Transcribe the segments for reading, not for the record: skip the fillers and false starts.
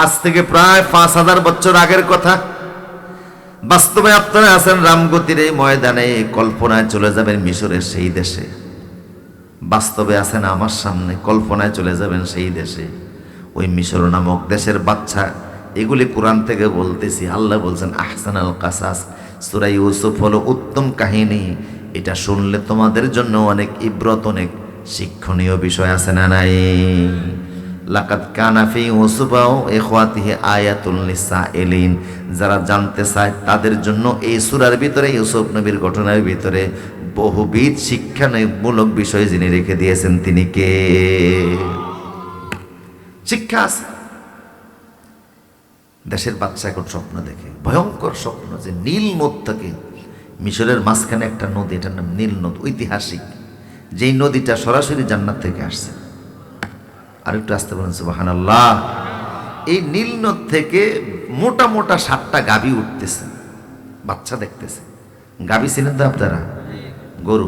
আজ থেকে প্রায় 5000 বছর আগের কথা। বাস্তবে আপনারা আছেন রামগতির এই ময়দানে, কল্পনায় চলে যাবেন মিশরের সেই দেশে। বাস্তবে আছেন আমার সামনে, কল্পনায় চলে যাবেন সেই দেশে। ওই মিশর নামক দেশের বাচ্চা, এগুলি কোরআন থেকে বলতেছি। আল্লাহ বলছেন আহসানাল কাসাস, সূরা ইউসুফ হলো উত্তম কাহিনী। এটা শুনলে তোমাদের জন্য অনেক ইবরত, অনেক শিক্ষণীয় বিষয় আছে না নাই? লাকাদ কানা ফি ইউসুফা ওয়া ইখওয়াতিহি আয়াতুল লিসাইলিন, যারা জানতে চায় তাদের জন্য এই সূরার ভিতরে, ইউসুফ নবীর ঘটনার ভিতরে বহুবিধ শিক্ষামূলক বিষয় যিনি রেখে দিয়েছেন তিনি কে? শিক্ষা আছে। দেশের বাচ্চা এখন স্বপ্ন দেখে, ভয়ঙ্কর স্বপ্ন, যে নীল নদ থেকে, মিশরের মাঝখানে একটা নদী, এটার নাম নীল নদ, ঐতিহাসিক, যেই নদীটা সরাসরি জান্নাত থেকে আসছে। আরেকটু আসতে বলেন সুবহানাল্লাহ। এই নীল নদ থেকে মোটা মোটা 7টা গাভী উঠতেছে, বাচ্চা দেখতেছে। গাভী ছিলেন তো আপনারা? গরু।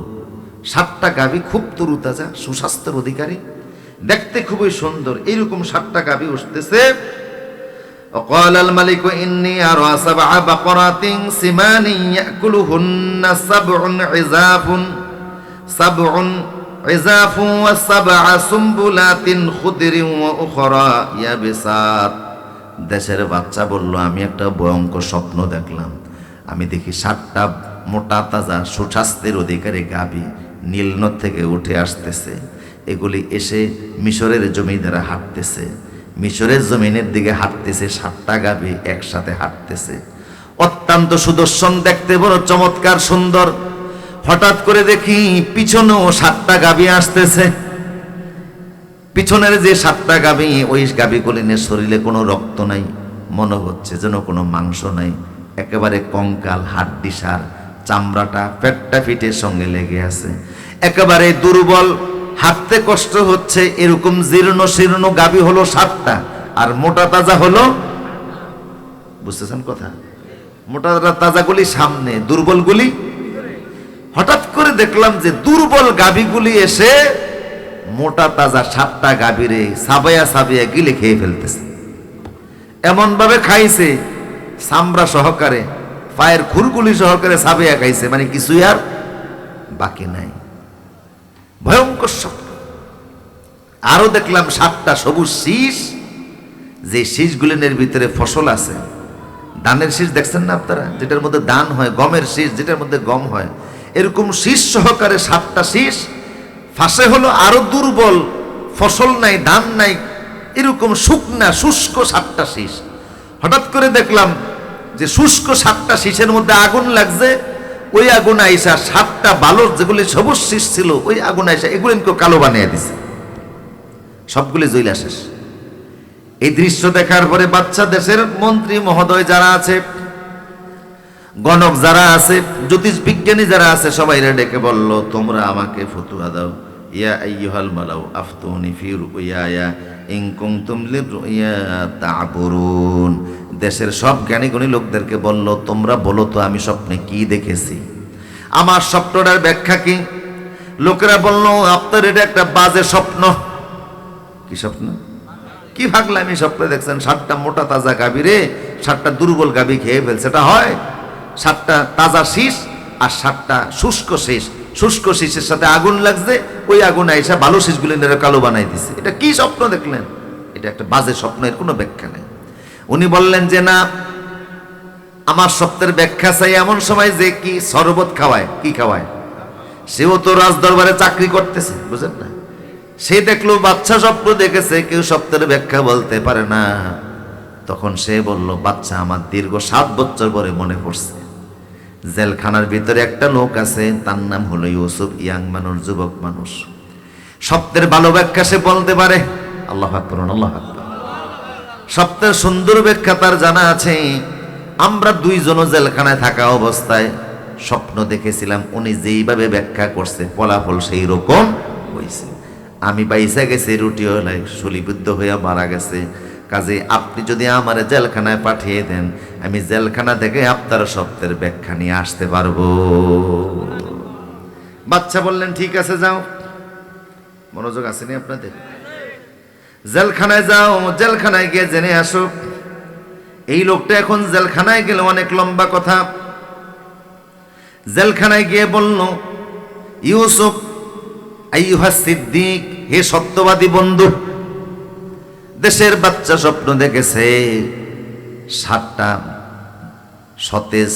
7টা গাভী, খুব তরুতাজা, সুস্বাস্থ্যের অধিকারী, দেখতে খুবই সুন্দর। এইরকম 7টা গাভী উঠতেছে। وقال الملك إني أرى 7 بقرات سمان يأكلهن 7 عزاف و7 سنبلات خضر وأخرى يابسات। দেশের বাচ্চা বলল, আমি একটা ভয়ঙ্কর স্বপ্ন দেখলাম। আমি দেখি 7টা মোটা তাজা সুস্বাস্থ্যের অধিকারী গাভী নীল নদ থেকে উঠে আসতেছে। এগুলি এসে মিশরের জমি দ্বারা হাঁটতেছে, মিশরের জমিনের দিকে হাঁটতেছে। 7টা গাভী একসাথে হাঁটতেছে, অত্যন্ত সুদর্শন, দেখতে বড় চমৎকার সুন্দর। হঠাৎ করে দেখি পিছনেও 7টা গাভী আসতেছে। পিছনের যে 7টা গাভী, ওই গাভীগুলির শরীরে কোনো রক্ত নাই, মনে হচ্ছে যেন কোনো মাংস নাই, একেবারে কঙ্কাল, হাড্ডিসার, চামড়াটা পেটটা পিঠের সঙ্গে লেগে আছে, একেবারে দুর্বল, হাঁটতে কষ্ট হচ্ছে। এরকম জীর্ণ শীর্ণ গাভী হলো 7টা, আর মোটা তাজা হলো, বুঝতেছেন কথা? মোটা তাজাগুলি সামনে, দুর্বলগুলি। হঠাৎ করে দেখলাম যে দুর্বল গাভীগুলি এসে মোটা তাজা 7টা গাভীরে সাবাইয়া সাবাইয়া গিলে খেয়ে ফেলতেছে। এমন ভাবে খাইছে, চামড়া সহকারে, পায়ের খুরগুলি সহকারে সাবাইয়া খাইছে, মানে কিছুই আর বাকি নাই। ভয়ঙ্কর স্বপ্ন। আরো দেখলাম 7টা সবুজ শীষ, যে শীষগুলির ভিতরে ফসল আছে। ধানের শীষ দেখছেন না আপনারা? যেটার মধ্যে ধান হয়, গমের শীষ যেটার মধ্যে গম হয়, এরকম শীষ সহকারে 7টা শীষ। ফাঁসে হলো আরো দুর্বল, ফসল নাই, ধান নাই, এরকম শুকনা শুষ্ক 7টা শীষ। হঠাৎ করে দেখলাম যে শুষ্ক 7টা শীষের মধ্যে আগুন লাগছে। ওই আগুন আইসা 7টা বালক যেগুলি সবুজ শীষ ছিল, ওই আগুন আইসা এগুলিকে কালো বানিয়ে দিছে, সবগুলি জ্বলা শেষ। এই দৃশ্য দেখার পরে বাচ্চা দেশের মন্ত্রী মহোদয় যারা আছে, গণক যারা আছে, জ্যোতিষ বিজ্ঞানী যারা আছে, সবাই ডেকে বলল, তোমরা আমাকে ফতুয়া দাও। ইয়া আইয়ুহাল মালাউ আফতুনি ফি রুইয়া ইন কুনতুম লিরুইয়া তা'বুরুন। দেশের সব জ্ঞানী গুণী লোকদেরকে বলল, তোমরা বলো তো আমি স্বপ্নে কি দেখেছি, আমার স্বপ্নটার ব্যাখ্যা কি? লোকেরা বলল, আপনার এটা একটা বাজে স্বপ্ন। কি স্বপ্ন? কি ভাগলামি স্বপ্ন দেখছেন? 7টা মোটা তাজা গাভী রে 7টা দুর্বল গাভী খেয়ে ফেলছে, এটা হয়? 7টা তাজা শীষ আর 7টা শুষ্ক শীষ, শুষ্ক শীষের সাথে আগুন লাগছে, ওই আগুন আইসা ভালো শীষগুলি কালো বানাই দিছে। এটা কি স্বপ্ন দেখলেন? এটা একটা বাজে স্বপ্ন, এর কোনো ব্যাখ্যা নেই। উনি বললেন যে না, আমার স্বপ্নের ব্যাখ্যা চাই এমন সময় যে কি শরবত খাওয়ায়। কি খাওয়ায়? সেও তো রাজ দরবারে চাকরি করতেছে, বুঝেন না? সে দেখলো বাচ্চা স্বপ্ন দেখেছে, কেউ স্বপ্নের ব্যাখ্যা বলতে পারে না। তখন সে বলল, বাচ্চা আমার দীর্ঘ 7 বছর পরে মনে পড়ছে, জেলখানার ভিতরে একটা লোক আছে, তার নাম হলো ইউসুফ, ইয়াং মানুষ, যুবক মানুষ, স্বপ্নের ভালো ব্যাখ্যা সে বলতে পারে। আল্লাহু আকবার, আল্লাহু আকবার। স্বপ্নের সুন্দর ব্যাখ্যা তার জানা আছে। আমরা 2 জন জেলখানায় থাকা অবস্থায় স্বপ্ন দেখেছিলাম, উনি যেইভাবে ব্যাখ্যা করছে ফলাফল সেই রকম হয়েছে। আমি বাইসা গেছি, রুটিওয়ালায় শূলিবিদ্ধ হইয়া মারা গেছে। কাজে আপনি যদি আমার জেলখানায় পাঠিয়ে দেন, আমি জেলখানা থেকে আপনার স্বপ্নের ব্যাখ্যা নিয়ে আসতে পারবো। বাচ্চা বললেন, ঠিক আছে যাও। মনোযোগ আসেনি আপনাদের? জেলখানায় যাও, জেলখানায় গিয়ে জেনে আসো। এই লোকটা এখন জেলখানায় গেল, অনেক লম্বা কথা। জেলখানায় গিয়ে বলল, ইউসুফ আইয়ুহা সিদ্দিক, হে সত্যবাদী বন্ধু, দেশের বাচ্চা স্বপ্ন দেখেছে 7টা সতেজ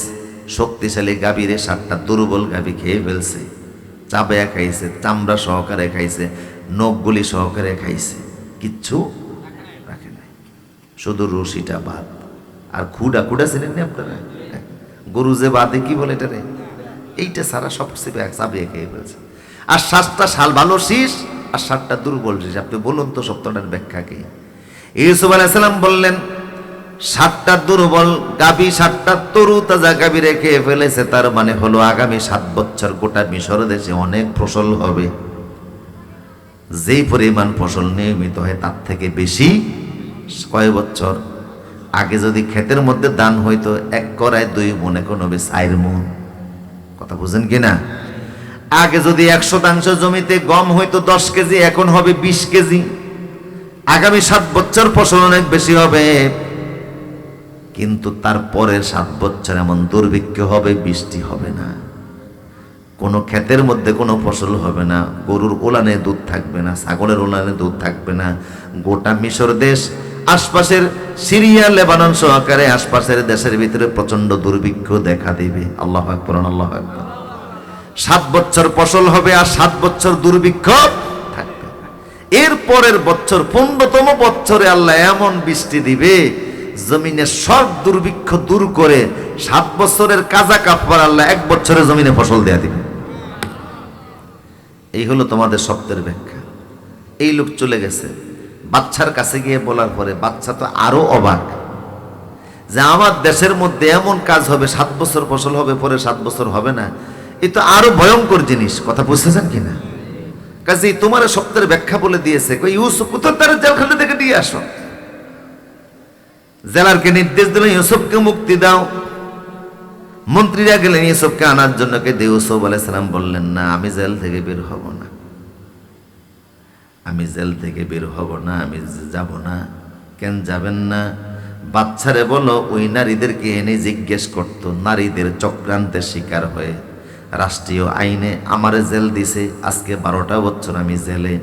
শক্তিশালী গাভীরে 7টা দুর্বল গাভী খেয়ে ফেলছে, চাবায়া খাইছে, চামড়া সহকারে খাইছে, নখগুলি সহকারে খাইছে, কিচ্ছু রাখে নাই, শুধু রশিটা বাদ। আর খুঁড়া খুঁড়া ছিলেন না আপনারা, গরু যে বাদে কি বলে এটারে, এইটা সারা সব চাবিয়ে খেয়ে ফেলছে। আর 7টা শাল ভালো শীষ আর 7টা দুর্বল শীষ। আপনি বলুন তো সপ্তাহটার ব্যাখ্যা কি? ইউসুফ আলাইহিস সালাম বললেন, 7টা দুর্বল গাভী 7টা তরু তাজা গাভী রেখে ফেলেছে, তার মানে হলো আগামী 7 বছর গোটা মিশর দেশে অনেক ফসল হবে। যেই পরিমাণ ফসল নিয়মিত হয় তার থেকে বেশি কয় বছর আগে যদি ক্ষেতের মধ্যে দান হইতো 1 কড়ায় 2 মণ, এখন হবে 4 মণ। কথা বুঝেন কিনা? আগে যদি 100 জমিতে গম হইতো 10 কেজি, এখন হবে 20 কেজি। আগামী 7 বছর ফসল অনেক বেশি হবে, কিন্তু তারপরের 7 বছর এমন দুর্ভিক্ষ হবে, বৃষ্টি হবে না, কোনো ক্ষেতের মধ্যে কোনো ফসল হবে না, গরুর ওলানে দুধ থাকবে না, ছাগলের ওলানে দুধ থাকবে না। গোটা মিশর দেশ, আশপাশের সিরিয়া, লেবানন সহকারে আশপাশের দেশের ভিতরে প্রচন্ড দুর্ভিক্ষ দেখা দেবে। আল্লাহু আকবার, আল্লাহু আকবার। 7 বছর ফসল হবে আর 7 বছর দুর্ভিক্ষ থাকবে। এর পরের বছর 15তম বছরে আল্লাহ এমন বৃষ্টি দিবে, জমিনের সব দুর্ভিক্ষ দূর করে 7 বছরের কাজা কাফারা আল্লাহ 1 বছরে জমিনে ফসল দেয়া দিবে। এই হলো তোমাদের সত্যের ব্যাখ্যা। এই লোক চলে গেছে, বাচ্চার কাছে গিয়ে বলার পরে বাচ্চা তো আরো অবাক, যে আমার দেশের মধ্যে এমন কাজ হবে, 7 বছর ফসল হবে, পরে 7 বছর হবে না, এ তো আরো ভয়ঙ্কর জিনিস। কথা বুঝতেছেন কিনা? কাজেই তোমার সত্যের ব্যাখ্যা বলে দিয়েছে, ইউসুফ কোথাও তার জেলখানা থেকে দিয়ে আসো। জেলারকে নির্দেশ দিল, ইউসুফকে মুক্তি দাও। মন্ত্রীরা গেলেন ইউসুফকে আনার জন্য, কিন্তু ইউসুফ আলাইহিস সালাম বললেন, না, আমি জেল থেকে বের হব না, আমি জেল থেকে বের হব না, আমি যাব না। কেন যাবেন না? বাচ্চারে বলো ওই নারীদেরকে এনে জিজ্ঞেস করতো, নারীদের চক্রান্তের শিকার হয়ে রাষ্ট্রীয় আইনে আমারে জেল দিছে, আজকে 12টা বছর আমি জেলে।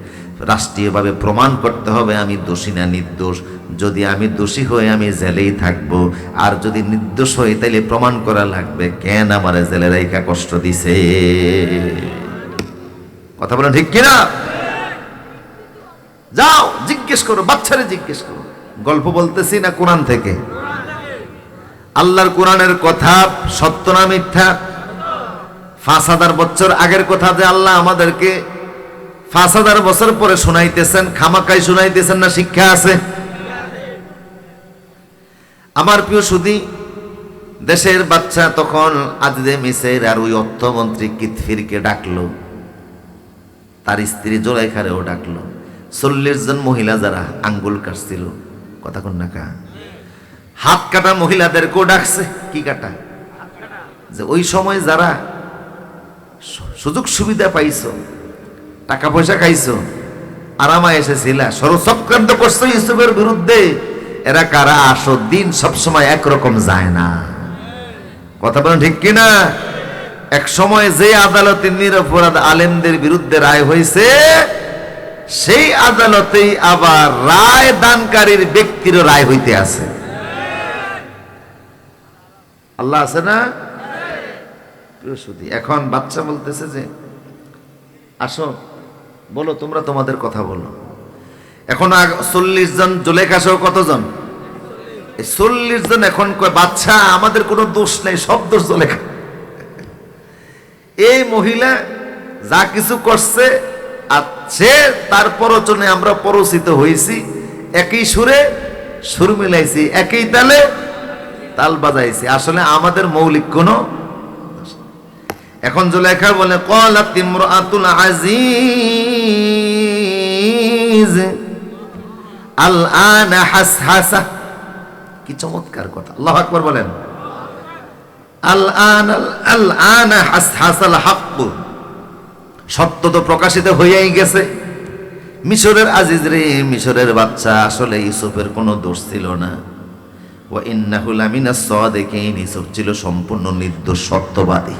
রাষ্ট্রীয়ভাবে প্রমাণ করতে হবে আমি দোষী না নির্দোষ। যদি আমি দোষী হই আমি জেলেই থাকবো, আর যদি নির্দোষ হই তাহলে প্রমাণ করা লাগবে কেন আমারে জেলে রাইখা কষ্ট দিছে। কথা বলেন ঠিক কিনা? যাও জিজ্ঞেস করো, বাচ্চারে জিজ্ঞেস করো। গল্প বলতেছি না কোরআন থেকে? আল্লাহর কোরআনের কথা সত্য না মিথ্যা? 5000 বছর আগের কথা যে আল্লাহ আমাদেরকে 5000 বছর পরে শোনাইতেছেন, খামাকাই শোনাইতেছেন না? শিক্ষা আছে। আমার প্রিয় সুধী, দেশের বাচ্চা তখন আজদে মিসের আর ওই অর্থমন্ত্রী কিতফিরকে ডাকলো, তার স্ত্রী জোলাইখারেও ডাকলো। 40 জন মহিলা যারা আঙ্গুল কাটছিল, কথা কোন না কা, হাত কাটা মহিলাদেরকেও ডাকছে। কি কাটা? যে ওই সময় যারা সুযোগ সুবিধা পাইছো, টাকা পয়সা খাইছো, আরামা এসেছিল, ষড়চক্রান্ত করছো ইউসুফের বিরুদ্ধে, এরা কারা? আসো, দিন সবসময় একরকম যায় না। কথা বলেন ঠিক কিনা? এক সময় যে আদালতে নিরপরাধ আলেমদের বিরুদ্ধে রায় হয়েছে, সেই আদালতেই আবার রায় দানকারীর ব্যক্তিরও রায় হইতে আছে। আল্লাহ আছে না? এখন বাচ্চা বলতেছে যে আসো, বলো তোমরা তোমাদের কথা বলো। এখন 40 জন, জুলেখা সহ কতজন? 40 জন। এখন কয় বাচ্চা আমাদের কোনো দোষ নেই, সব দোষ জুলেখা। এই মহিলা যা কিছু করছে আছে, তার প্ররোচনে আমরা পরিচিত হয়েছি, একই সুরে সুর মিলাইছি, একই তালে তাল বাজাইছি, আসলে আমাদের মৌলিক কোনো। এখন জুলেখা বলে, ক্বালাত ইমরাতুল আজিজ আল-আনা হাসহাসা। কি চমৎকার কথা! আল্লাহু আকবার বলেন। আল-আনা হাসহাসাল হক, সত্য তো প্রকাশিত হয়েই গেছে, মিশরের আজিজ রে, মিশরের বাচ্চা, আসলে ইউসুফের কোনো দোষ ছিল না। ওয়া ইন্নাহু লামিনাস সাদিকিন, ইউসুফ ছিল সম্পূর্ণ নির্দোষ, সত্যবাদী।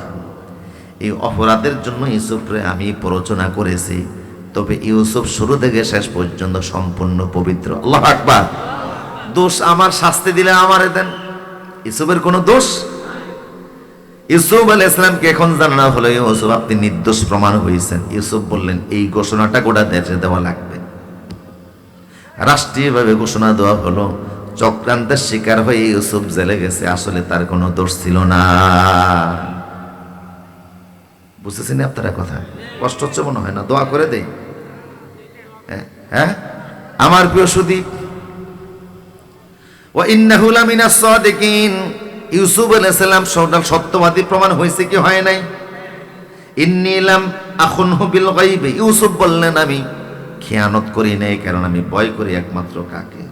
এই অপরাধের জন্য ইউসুফরে আমি প্ররোচনা করেছি, তবে ইউসুফ শুরু থেকে শেষ পর্যন্ত সম্পূর্ণ পবিত্র। আল্লাহু আকবার। দোষ আমার, শাস্তি দিলে আমারে দেন, ইউসুফের কোনো দোষ। ইউসুফ আলাইহিস সালামকে এখন জানানো হলো, ইউসুফ আপনি নির্দোষ প্রমাণ হয়েছেন। ইউসুফ বললেন এই ঘোষণাটা গোটা দেশে দেওয়া লাগবে। রাষ্ট্রীয়ভাবে ঘোষণা দেওয়া হলো। চক্রান্তের শিকার হয়ে ইউসুফ জেলে গেছে, আসলে তার কোনো দোষ ছিল না। বুঝতেছেন আপনারা কথা? কষ্ট হচ্ছে মনে হয় না? দোয়া করে দেই। হ্যাঁ আমার প্রিয় সুদীপ, ওয়া ইন্নাহু লামিনাস সাদিকিন, ইউসুফ আলাইহিস সালাম সত্যবাদী প্রমাণ হয়েছে কি হয় নাই? ইন্নী লাম আখুনহু বিল গায়বি, ইউসুফ বললেন আমি খেয়ানত করি নাই, কারণ আমি ভয় করি একমাত্র কাকে?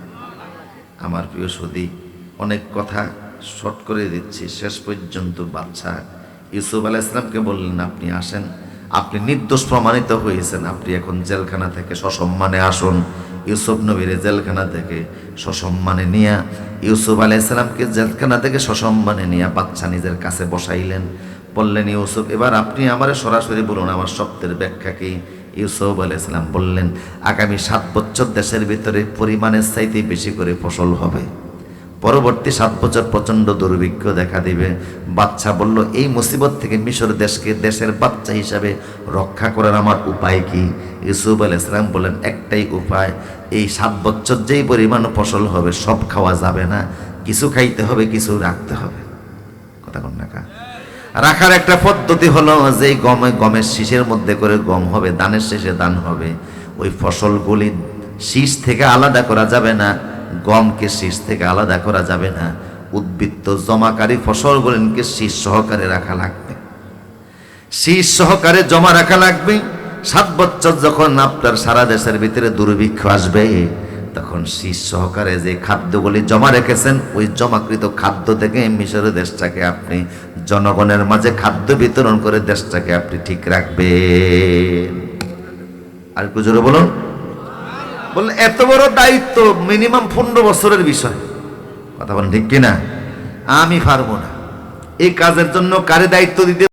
আমার প্রিয় সুদী, অনেক কথা শর্ট করে দিচ্ছি। শেষ পর্যন্ত বাচ্চা ইউসুফ আলাইহিস সালামকে বললেন আপনি আসেন, আপনি নির্দোষ প্রমাণিত হয়েছেন, আপনি এখন জেলখানা থেকে সসম্মানে আসুন। ইউসুফ নবীর জেলখানা থেকে সসম্মানে নিয়ে, ইউসুফ আলাইহিস সালামকে জেলখানা থেকে সসম্মানে নিয়ে বাচ্চা নিজের কাছে বসাইলেন। বললেন ইউসুফ এবার আপনি আমারে সরাসরি বলুন আমার সত্যের ব্যাখ্যা কি? ইউসুফ আলাইহিস সালাম বললেন আগামী 7 বছর দেশের ভিতরে পরিমাণের চাইতে বেশি করে ফসল হবে, পরবর্তী 7 বছর প্রচন্ড দুর্ভিক্ষ দেখা দিবে। বাচ্চা বলল এই মুসিবত থেকে মিশর দেশকে দেশের বাচ্চা হিসাবে রক্ষা করার আমার উপায় কি? ইউসুফ আলাইহিস সালাম বলেন একটাই উপায়, এই 7 বছর যেই পরিমাণ ফসল হবে সব খাওয়া যাবে না, কিছু খাইতে হবে, কিছু রাখতে হবে। কথা কোন না? রাখার একটা পদ্ধতি হলো যে গমের শীষের মধ্যে করে গম হবে, দানের শেষে দান হবে। ওই ফসলগুলি শীষ থেকে আলাদা করা যাবে না, গমকে শীষ থেকে আলাদা করা যাবে না, উদ্বৃত্ত জমাকারী ফসলগুলিকে শীষ সহকারে রাখা লাগবে, শীষ সহকারে জমা রাখা লাগবে। 7 বছর যখন আপনার সারা দেশের ভিতরে দুর্ভিক্ষ আসবে, তখন শীষ সহকারে যে খাদ্যগুলি জমা রেখেছেন ওই জমাকৃত খাদ্য থেকে মিশরের দেশটাকে আপনি জনগণের মাঝে খাদ্য বিতরণ করে দেশটাকে আপনি ঠিক রাখবেন। আর একটু জোরে বলুন। বললেন এত বড় দায়িত্ব মিনিমাম 15 বছরের বিষয়। কথা বলেন ঠিক কিনা? আমি পারবো না এই কাজের জন্য। কারে দায়িত্ব দিতে